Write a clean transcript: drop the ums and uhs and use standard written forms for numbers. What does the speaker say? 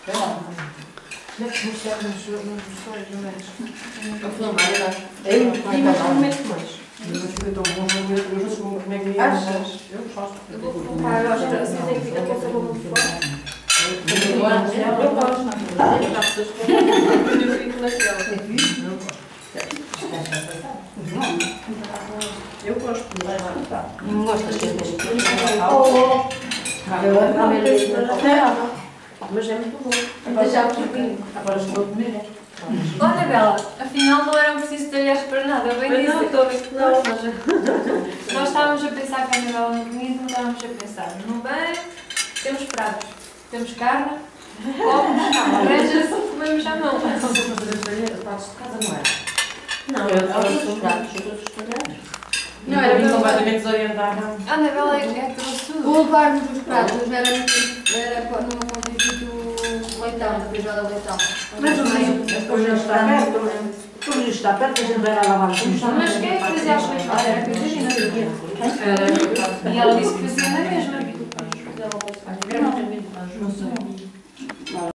Deve mostrar nos vestuários, não é? A filmar, eu acho. E mais um momento mais. Eu não fico tão bom, eu não sei como é que é. Achas? Eu faço. Eu vou colocar, eu acho que assim tem que ficar com essa boca de fora. Eu gosto. Eu fico naquela. Eu gosto. Não gostas de ter Mas é muito bom. Agora estou a comer. Olha, Bela, afinal não era preciso talheres para nada, eu bem Mas disse. não, estou a ver que não, mas... Nós estávamos a pensar que a Anabela não comia, não estávamos a pensar no bem, temos pratos, temos carne, copos, arranjas, comemos à mão. São sempre a fazer talheres, pratos de casa, não é? Não, eu todos os pratos, todos os talheres. Não, era para completamente desorientada. A Anabela é trouxe tudo. O levar-nos os pratos era numa conjunto do leitão, da feijoada de leitão. Mas depois já está perto, depois já está perto, a gente vai lá lavar os chão. Mas quem é que fazia as feijoadas? Era a Catarina. E ela disse que fazia na mesma.